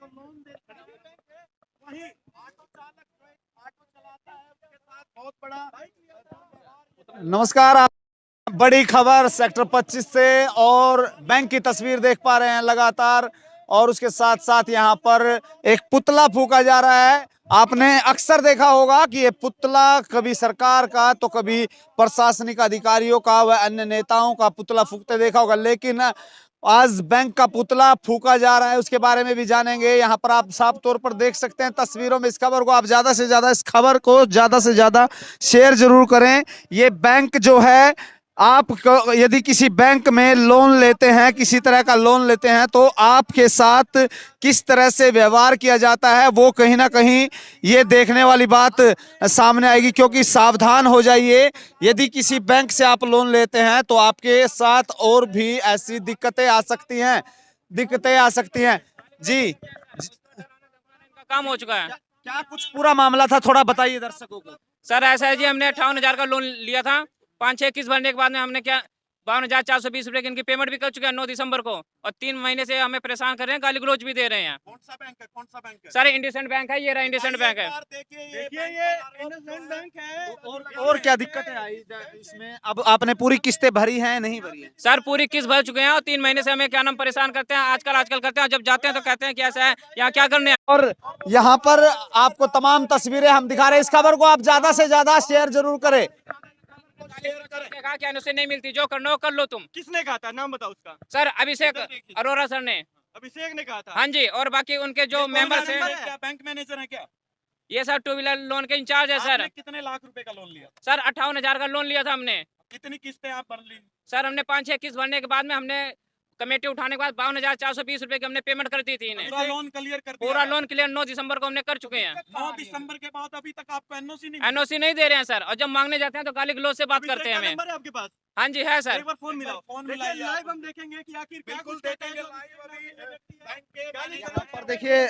Loan देता है, वही ऑटो चालक जो ऑटो चलाता है उसके साथ बहुत बड़ा। नमस्कार, आप बड़ी खबर सेक्टर 25 से और बैंक की तस्वीर देख पा रहे हैं लगातार, और उसके साथ साथ यहाँ पर एक पुतला फूका जा रहा है। आपने अक्सर देखा होगा कि ये पुतला कभी सरकार का तो कभी प्रशासनिक अधिकारियों का व अन्य नेताओं का पुतला फूकते देखा होगा, लेकिन आज बैंक का पुतला फूका जा रहा है। उसके बारे में भी जानेंगे। यहाँ पर आप साफ तौर पर देख सकते हैं तस्वीरों में। इस खबर को आप ज्यादा से ज्यादा, इस खबर को ज्यादा से ज्यादा शेयर जरूर करें। ये बैंक जो है, आप यदि किसी बैंक में लोन लेते हैं, किसी तरह का लोन लेते हैं, तो आपके साथ किस तरह से व्यवहार किया जाता है वो कहीं ना कहीं ये देखने वाली बात सामने आएगी। क्योंकि सावधान हो जाइए, यदि किसी बैंक से आप लोन लेते हैं तो आपके साथ और भी ऐसी दिक्कतें आ सकती हैं, जी। काम हो चुका है। क्या कुछ पूरा मामला था, थोड़ा बताइए दर्शकों को। सर ऐसा है जी, हमने 58,000 का लोन लिया था। 5-6 किस्त भरने के बाद में हमने क्या 52,420 रुपए की इनकी पेमेंट भी कर चुके हैं 9 दिसंबर को, और 3 महीने से हमें परेशान कर रहे हैं, गाली गलौज भी दे रहे हैं। कौन सा बैंक है, कौन सा बैंक है? सर इंडसइंड बैंक है, ये रहा इंडसइंड बैंक है। देखिए ये इंडसइंड बैंक है। और क्या दिक्कतें आई इसमें? अब आपने पूरी किस्तें भरी हैं, नहीं भरी हैं? सर पूरी किस्त भर चुके हैं, और 3 महीने से हमें क्या नाम परेशान करते हैं। आजकल करते हैं, जब जाते हैं तो कहते हैं कि ऐसा है, यहाँ क्या करने हैं। और यहाँ पर आपको तमाम तस्वीरें हम दिखा रहे हैं। इस खबर को आप ज्यादा से ज्यादा शेयर जरूर करें। कहा क्या उसे नहीं मिलती, जो करना हो कर लो तुम। किसने कहा था, नाम बताओ उसका? सर अभिषेक अरोड़ा सर ने। अभिषेक ने कहा था? हाँ जी, और बाकी उनके जो मेंबर्स हैं। क्या बैंक मैनेजर है क्या? ये सर 2 व्हीलर लोन के इंचार्ज है सर। कितने लाख रुपए का लोन लिया? सर 58,000 का लोन लिया था हमने। कितनी किस्तें आप भर ली? सर हमने 5-6 किस्त भरने के बाद में हमने कमेटी उठाने के बाद 52,420 रुपए की हमने पेमेंट कर दी थी इन्हें। पूरा लोन क्लियर कर दिया? पूरा लोन क्लियर 9 दिसंबर को हमने कर चुके हैं। 9 दिसंबर के बाद अभी तक आपको एनओसी नहीं? एनओसी नहीं दे रहे हैं सर, और जब मांगने जाते हैं तो गाली गलौज से बात करते हैं हमें। नंबर है आपके पास? हाँ जी है सर। एक बार फोन मिलाओ। फोन मिलाइए, लाइव हम देखेंगे कि आखिर क्या कुछ देखेंगे यहाँ पर देखिए,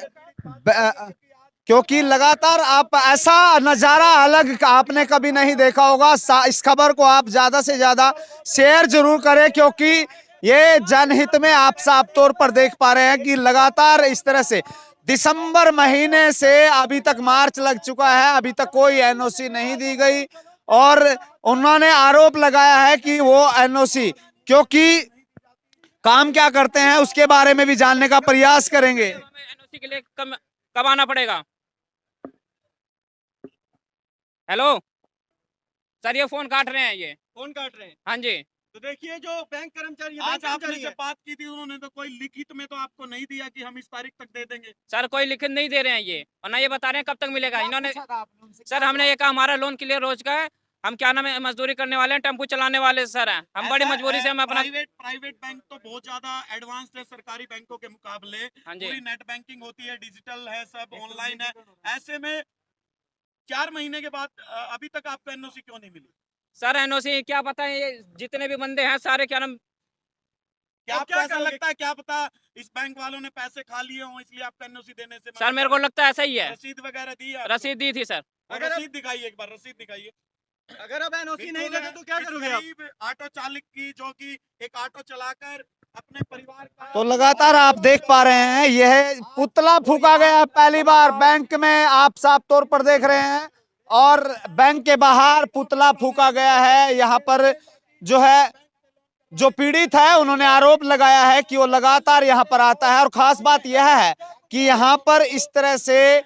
क्योंकि लगातार आप ऐसा नजारा अलग आपने कभी नहीं देखा होगा। इस खबर को आप ज्यादा से ज्यादा शेयर जरूर करें, क्योंकि ये जनहित में आप साफ तौर पर देख पा रहे हैं कि लगातार इस तरह से दिसंबर महीने से अभी तक मार्च लग चुका है, अभी तक कोई एनओसी नहीं दी गई। और उन्होंने आरोप लगाया है कि वो एनओसी, क्योंकि काम क्या करते हैं उसके बारे में भी जानने का प्रयास करेंगे। एनओसी के लिए कब आना पड़ेगा? हेलो सर, ये फोन काट रहे हैं, ये फोन काट रहे हैं। हाँ जी। तो देखिए, जो बैंक कर्मचारी आज आपने से बात की थी, उन्होंने तो कोई लिखित में तो आपको नहीं दिया कि हम इस तारीख तक दे देंगे। सर कोई लिखित नहीं दे रहे हैं ये, और ना ये बता रहे हैं कब तक मिलेगा। इन्होंने सर, हमने ये कहा हमारा लोन क्लियर रोज का है, हम क्या नाम है मजदूरी करने वाले हैं, टेम्पू चलाने वाले सर हैं हम, बड़ी मजबूरी से हम अपना। प्राइवेट बैंक तो बहुत ज्यादा एडवांस्ड है सरकारी बैंकों के मुकाबले। हाँ जी। पूरी नेट बैंकिंग होती है, डिजिटल है, सब ऑनलाइन है। ऐसे में 4 महीने के बाद अभी तक आपको एनओसी क्यों नहीं मिली? सर एनओसी क्या पता है, ये जितने भी बंदे हैं सारे क्या नाम। क्या आपको ऐसा लगता है, क्या पता इस बैंक वालों ने पैसे खा लिए हों इसलिए आपको एनओसी देने से? सर मेरे को लगता है ऐसा ही है। रसीद वगैरह दी है? रसीद दी थी सर। रसीद दिखाइए, एक बार रसीद दिखाइए। अगर अब एनओसी नहीं देते तो क्या करोगे आप? ऑटो चालक की, जो कि एक ऑटो चलाकर अपने परिवार का। तो लगातार आप देख पा रहे हैं, यह पुतला फूका गया पहली बार बैंक में, आप साफ तौर पर देख रहे हैं। और बैंक के बाहर पुतला फूका गया है। यहाँ पर जो है, जो पीड़ित है, उन्होंने आरोप लगाया है कि वो लगातार यहाँ पर आता है। और खास बात यह है कि यहाँ पर इस तरह से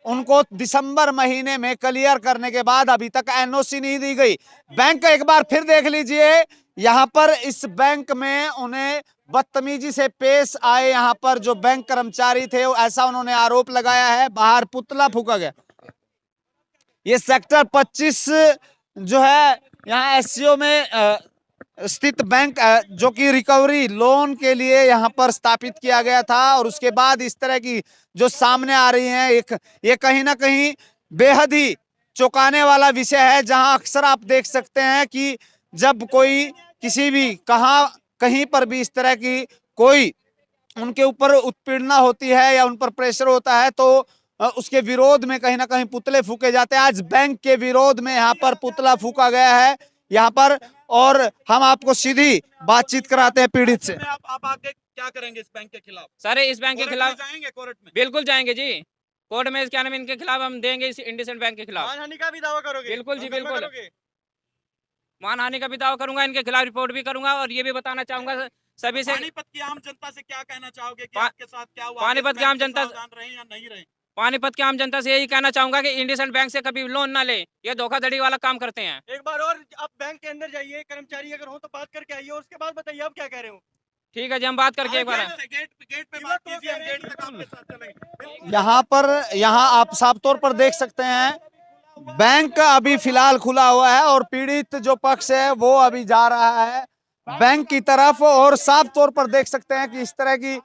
उनको दिसंबर महीने में क्लियर करने के बाद अभी तक एनओसी नहीं दी गई। बैंक एक बार फिर देख लीजिए, यहाँ पर इस बैंक में उन्हें बदतमीजी से पेश आए यहाँ पर जो बैंक कर्मचारी थे, ऐसा उन्होंने आरोप लगाया है। बाहर पुतला फूका गया। ये सेक्टर 25 जो है, यहाँ एससीओ में स्थित बैंक जो कि रिकवरी लोन के लिए यहाँ पर स्थापित किया गया था। और उसके बाद इस तरह की जो सामने आ रही है, ये कहीं ना कहीं बेहद ही चौंकाने वाला विषय है, जहां अक्सर आप देख सकते हैं कि जब कोई किसी भी कहीं पर भी इस तरह की कोई उनके ऊपर उत्पीड़ना होती है या उन पर प्रेशर होता है, तो उसके विरोध में कहीं ना कहीं पुतले फूके जाते हैं। आज बैंक के विरोध में यहाँ पर पुतला फूका गया है यहाँ पर, और हम आपको सीधी बातचीत कराते हैं पीड़ित से। आप आगे क्या करेंगे इस बैंक के खिलाफ? सर इस बैंक के कोर्ट में खिलाफ जाएंगे, कोर्ट में? बिल्कुल जाएंगे जी। कोर्ट में क्या नाम है, इनके खिलाफ हम देंगे, इस इंडिसेंट बैंक के खिलाफ। मानहानि का भी दावा करोगे? बिल्कुल जी, हंगामा बिल्कुल। करोगे? मानहानि का भी दावा करूंगा, इनके खिलाफ रिपोर्ट भी करूंगा, और ये भी बताना चाहूंगा सभी से। पानीपत की आम जनता से क्या कहना चाहोगे कि पा- आपके साथ क्या हुआ? पानीपत इस की आम बैंक से जनता- सावधान रहे या नहीं रहे? पानीपत की आम जनता से यही कहना चाहूंगा कि इंडिसेंट बैंक से कभी लोन ना ले, ये धोखाधड़ी वाला काम करते हैं। एक बार और आप बैंक के अंदर जाइए, कर्मचारी अगर हो तो बात करके आइए और उसके बाद बताइए आप क्या कह रहे हो। ठीक है जी, हम बात करके एक बार गेट पे बात कीजिए, हम गेट तक आपके साथ चलेंगे। यहाँ आप साफ तौर पर देख सकते हैं बैंक अभी फिलहाल खुला हुआ है और पीड़ित जो पक्ष है वो अभी जा रहा है बैंक की तरफ, और साफ तौर पर देख सकते हैं कि इस तरह की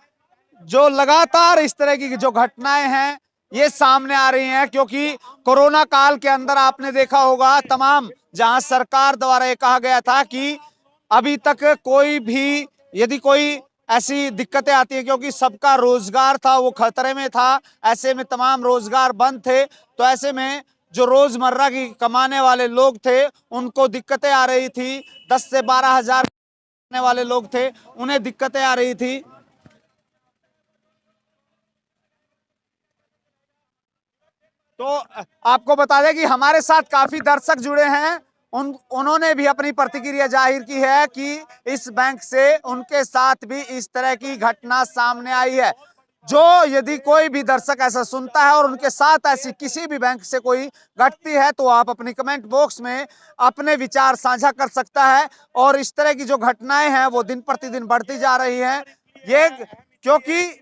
जो लगातार इस तरह की जो घटनाएं हैं ये सामने आ रही हैं, क्योंकि कोरोना काल के अंदर आपने देखा होगा तमाम जहां सरकार द्वारा ये कहा गया था कि अभी तक कोई भी यदि कोई ऐसी दिक्कतें आती हैं, क्योंकि सबका रोजगार था वो खतरे में था, ऐसे में तमाम रोजगार बंद थे, तो ऐसे में जो रोजमर्रा की कमाने वाले लोग थे उनको दिक्कतें आ रही थी। 10 से 12 हजार कमाने वाले लोग थे, उन्हें दिक्कतें आ रही थी। तो आपको बता दें कि हमारे साथ काफी दर्शक जुड़े हैं, उन्होंने भी अपनी प्रतिक्रिया जाहिर की है कि इस बैंक से उनके साथ भी इस तरह की घटना सामने आई है। जो यदि कोई भी दर्शक ऐसा सुनता है और उनके साथ ऐसी किसी भी बैंक से कोई घटती है तो आप अपनी कमेंट बॉक्स में अपने विचार साझा कर सकता है। और इस तरह की जो घटनाएं हैं वो दिन प्रतिदिन बढ़ती जा रही हैं, ये क्योंकि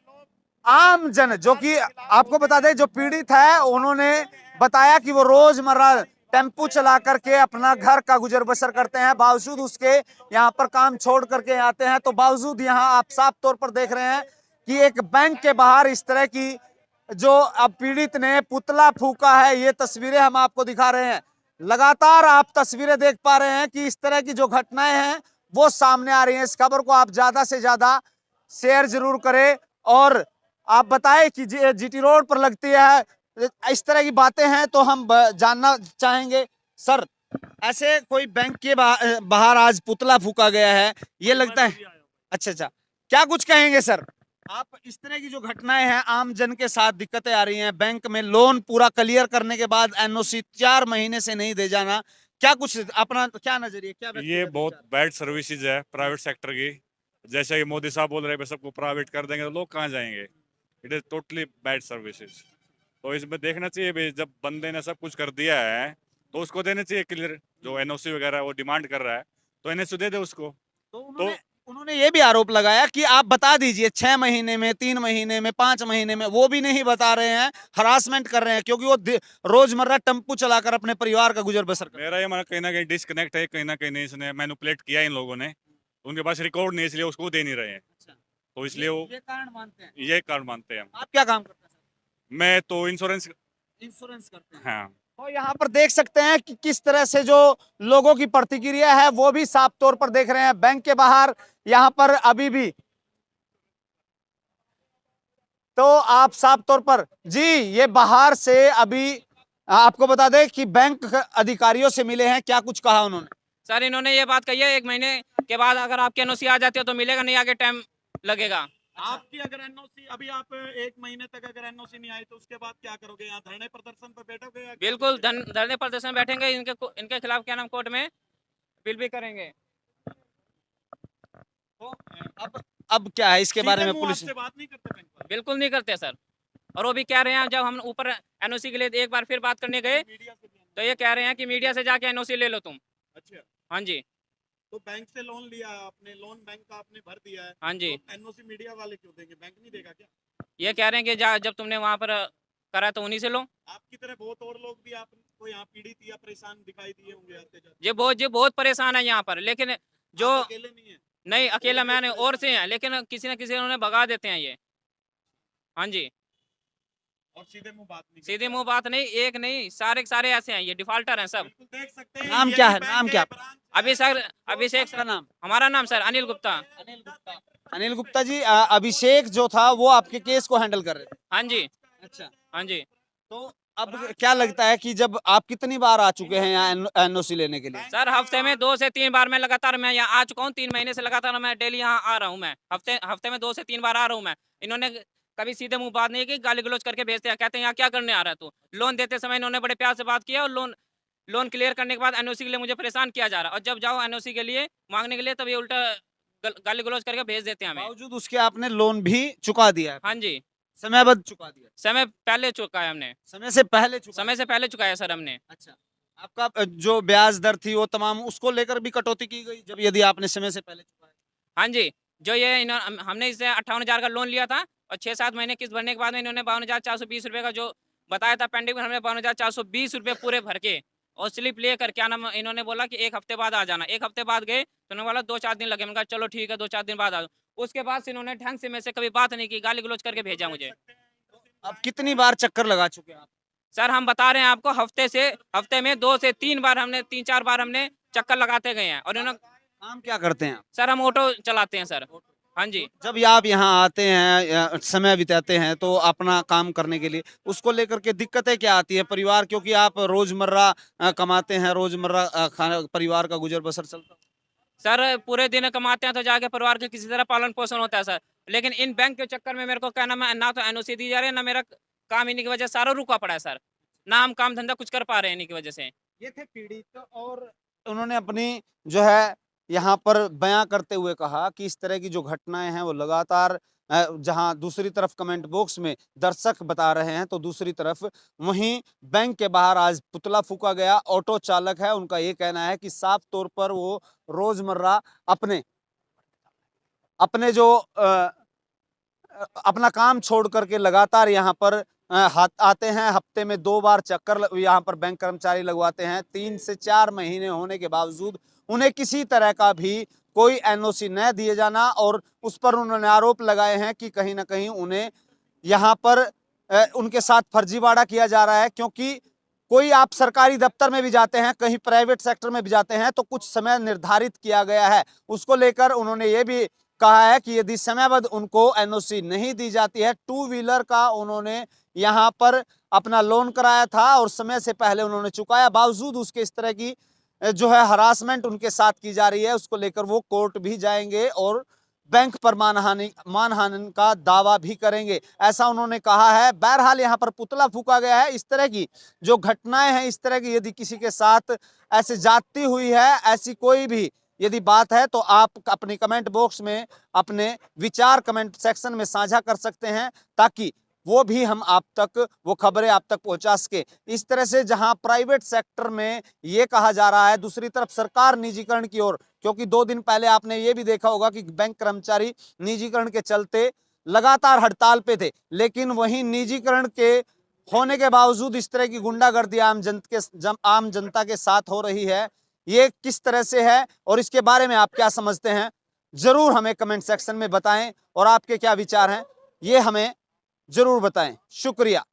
आम जन जो कि आपको बता दें जो पीड़ित है उन्होंने बताया कि वो रोजमर्रा टेम्पू चला करके अपना घर का गुजर बसर करते हैं, बावजूद उसके यहाँ पर काम छोड़ करके आते हैं। तो बावजूद यहाँ आप साफ तौर पर देख रहे हैं कि एक बैंक के बाहर इस तरह की जो अब पीड़ित ने पुतला फूका है, ये तस्वीरें हम आपको दिखा रहे हैं। लगातार आप तस्वीरें देख पा रहे हैं कि इस तरह की जो घटनाएं हैं वो सामने आ रही हैं। इस खबर को आप ज्यादा से ज्यादा शेयर जरूर करें और आप बताएं कि जीटी रोड पर लगती है इस तरह की बातें हैं, तो हम जानना चाहेंगे सर, ऐसे कोई बैंक के बाहर आज पुतला फूका गया है, ये लगता है अच्छा, क्या कुछ कहेंगे सर आप? इस तरह की जो घटनाएं हैं आम जन के साथ दिक्कतें आ रही हैं, बैंक में लोन पूरा क्लियर करने के बाद एनओसी 4 महीने से नहीं दे जाना, क्या कुछ अपना क्या नजरिए, क्या ये बहुत बैड सर्विसेज है प्राइवेट सेक्टर की। जैसे कि मोदी साहब बोल रहे हैं सबको प्राइवेट कर देंगे तो लोग कहाँ जाएंगे। It is totally bad services. तो इसमें देखना चाहिए भी जब बंदे ने सब कुछ कर दिया है तो उसको देना चाहिए क्लियर, जो एनओसी वगैरह वो डिमांड कर रहा है तो एनओसी दे दे उसको। तो उन्होंने ये भी आरोप लगाया कि आप बता दीजिए 6 महीने में, 3 महीने में, 5 महीने में, वो भी नहीं बता रहे हैं, हरासमेंट कर रहे हैं क्योंकि वो रोजमर्रा टेम्पू चलाकर अपने परिवार का गुजर बसर कर। मेरा ये मानना कहीं ना कहीं डिस्कनेक्ट है, कहीं ना कहीं इसने मैनिपुलेट किया इन लोगों ने, उनके पास रिकॉर्ड नहीं इसलिए उसको दे नहीं रहे हैं। तो इसलिए वो ये कारण मानते हैं। ये कारण मानते हैं। आप क्या काम करते हैं सर? मैं तो इंश्योरेंस करते हैं। हाँ। तो यहाँ पर देख सकते हैं कि किस तरह से जो लोगों की प्रतिक्रिया है वो भी साफ तौर पर देख रहे हैं। बैंक के बाहर यहाँ पर अभी भी तो आप साफ तौर पर जी ये बाहर से अभी आपको बता दें कि बैंक अधिकारियों से मिले हैं, क्या कुछ कहा उन्होंने? सर इन्होंने ये बात कही है 1 महीने के बाद अगर आपकी एनओसी आ जाती है तो मिलेगा, नहीं आगे टाइम लगेगा। आपकी अगर एनओसी अभी आप 1 महीने तक अगर एनओसी नहीं आई तो उसके बाद क्या करोगे? यहाँ धरने प्रदर्शन पर बैठोगे या क्या बिल्कुल करोगे? धरने प्रदर्शन बैठेंगे, इनके खिलाफ क्या नाम कोर्ट में अपील भी करेंगे। तो अब क्या है इसके बारे में सीधे मुंह पुलिस आपसे बात नहीं करते बैंक वाले? बिल्कुल नहीं करते सर। और वो भी कह रहे हैं जब हम ऊपर एनओसी के लिए एक बार फिर बात करने गए मीडिया से भी तो ये कह रहे हैं कि मीडिया से जाके एनओसी ले लो तुम। अच्छा, हाँ जी, तो बैंक से लोन लिया आपने, लोन बैंक का आपने भर दिया है, हाँ जी। तो एनओसी मीडिया वाले क्यों देंगे? बैंक नहीं देगा क्या? ये कह रहे हैं कि जब तुमने वहाँ पर करा तो उन्हीं से लो। आपकी तरह बहुत और लोग भी आपको यहाँ पीड़ित या परेशान दिखाई दिए होंगे आते जाते। ये बहुत परेशान है यहाँ पर, लेकिन जो आप अकेले नहीं है? नहीं अकेला मैंने और से हैं, लेकिन किसी न किसी उन्हें भगा देते हैं ये। हाँ जी, और सीधे मुंह बात नहीं सीधे मुंह बात नहीं, एक नहीं सारे के सारे ऐसे हैं, ये डिफॉल्टर हैं सब। बिल्कुल देख सकते हैं। नाम यही क्या है? बैंक नाम क्या? ब्रांच अभिषेक का सर, नाम? हमारा नाम सर अनिल गुप्ता। अनिल गुप्ता जी, अभिषेक जो था वो आपके केस को हैंडल कर रहे थे। हाँ जी, अच्छा, हाँ जी। तो अब क्या लगता है कि जब आप कितनी बार आ चुके हैं यहाँ एनओसी लेने के लिए? सर हफ्ते में 2 से 3 बार मैं लगातार मैं यहाँ आ चुका हूँ। 3 महीने से लगातार मैं डेली यहाँ आ रहा हूँ मैं। हफ्ते में 2 से 3 बार आ रहा हूँ मैं। इन्होंने कभी सीधे मुँह बात नहीं की, गाली-गलौज करके भेजते हैं। कहते हैं यहाँ क्या करने आ रहा है तू? लोन देते समय इन्होंने बड़े प्यार से बात किया और लोन क्लियर करने के बाद एनओसी के लिए मुझे परेशान किया जा रहा है और जब जाओ एनओसी के लिए माँगने के लिए तब ये उल्टा गाली-गलौज करके भेज देते हैं हमें। बावजूद उसके आपने लोन भी चुका दिया है, हाँ जी, समयबद्ध चुका दिया, समय पहले चुका है हमने। समय से पहले चुका समय से पहले चुकाया सर हमने। अच्छा, आपका जो ब्याज दर थी वो तमाम उसको लेकर भी कटौती की गई जब यदि आपने समय से पहले चुकाया? हाँ जी, जो ये हमने इससे 58,000 का लोन लिया था और 6-7 महीने किस्त भरने के बाद में इन्होंने 52,420 रुपए का जो बताया था पेंडिंग में, हमने 52,420 रुपए पूरे भर के और स्लिप लेकर क्या नाम इन्होंने बोला कि 1 हफ्ते बाद आ जाना। 1 हफ्ते बाद गए तो उन्होंने बोला 2-4 दिन लगे। मैंने कहा चलो ठीक है 2-4 दिन बाद आ जाओ। उसके बाद से इन्होंने ढंग से मेरे से कभी बात नहीं की, गाली-गलौज करके भेजा मुझे। अब कितनी बार चक्कर लगा चुके हैं आप? सर हम बता रहे हैं आपको हफ्ते में 2 से 3 बार हमने 3-4 बार हमने चक्कर लगाते गए हैं और इन्होंने काम क्या करते हैं आप? सर हम ऑटो चलाते हैं सर। हाँ जी। जब ये आप यहाँ आते हैं या समय बिताते हैं तो अपना काम करने के लिए उसको लेकर के दिक्कतें क्या आती है परिवार, क्योंकि आप रोजमर्रा कमाते हैं, रोजमर्रा खाना परिवार का गुजर बसर चलता है? सर पूरे दिन कमाते हैं तो जाके परिवार का किसी तरह पालन पोषण होता है सर। लेकिन इन बैंक के चक्कर में मेरे को क्या नाम है ना तो एनओसी दी जा रही है ना मेरा काम इन्हीं की वजह से सारा रुका पड़ा है सर। ना हम काम धंधा कुछ कर पा रहे हैं इन्हीं की वजह से। ये थे पीड़ित और उन्होंने अपनी जो है यहाँ पर बयां करते हुए कहा कि इस तरह की जो घटनाएं हैं वो लगातार जहां दूसरी तरफ कमेंट बॉक्स में दर्शक बता रहे हैं तो दूसरी तरफ वहीं बैंक के बाहर आज पुतला फूका गया। ऑटो चालक है, उनका ये कहना है कि साफ तौर पर वो रोजमर्रा अपने अपने जो अपना काम छोड़ करके लगातार यहाँ पर आते हैं। हफ्ते में 2 बार चक्कर यहाँ पर बैंक कर्मचारी लगवाते हैं। 3 से 4 महीने होने के बावजूद उन्हें किसी तरह का भी कोई एनओसी न दिए जाना और उस पर उन्होंने आरोप लगाए हैं कि कहीं ना कहीं उन्हें यहाँ पर उनके साथ फर्जीवाड़ा किया जा रहा है। क्योंकि कोई आप सरकारी दफ्तर में भी जाते हैं, कहीं प्राइवेट सेक्टर में भी जाते हैं तो कुछ समय निर्धारित किया गया है। उसको लेकर उन्होंने ये भी कहा है कि यदि समयबद्ध उनको एनओसी नहीं दी जाती है, 2 व्हीलर का उन्होंने यहाँ पर अपना लोन कराया था और समय से पहले उन्होंने चुकाया, बावजूद उसके इस तरह की जो है हरासमेंट उनके साथ की जा रही है। उसको लेकर वो कोर्ट भी जाएंगे और बैंक पर मानहानि का दावा भी करेंगे, ऐसा उन्होंने कहा है। बहरहाल यहाँ पर पुतला फूका गया है। इस तरह की जो घटनाएं हैं, इस तरह की यदि किसी के साथ ऐसे जाती हुई है, ऐसी कोई भी यदि बात है तो आप अपने कमेंट बॉक्स में अपने विचार कमेंट सेक्शन में साझा कर सकते हैं ताकि वो भी हम आप तक वो खबरें आप तक पहुंचा सके। इस तरह से जहां प्राइवेट सेक्टर में ये कहा जा रहा है, दूसरी तरफ सरकार निजीकरण की ओर, क्योंकि 2 दिन पहले आपने ये भी देखा होगा कि बैंक कर्मचारी निजीकरण के चलते लगातार हड़ताल पे थे, लेकिन वहीं निजीकरण के होने के बावजूद इस तरह की गुंडागर्दी आम जनता के साथ हो रही है। ये किस तरह से है और इसके बारे में आप क्या समझते हैं, जरूर हमें कमेंट सेक्शन में बताएं और आपके क्या विचार हैं ये हमें जरूर बताएं। शुक्रिया।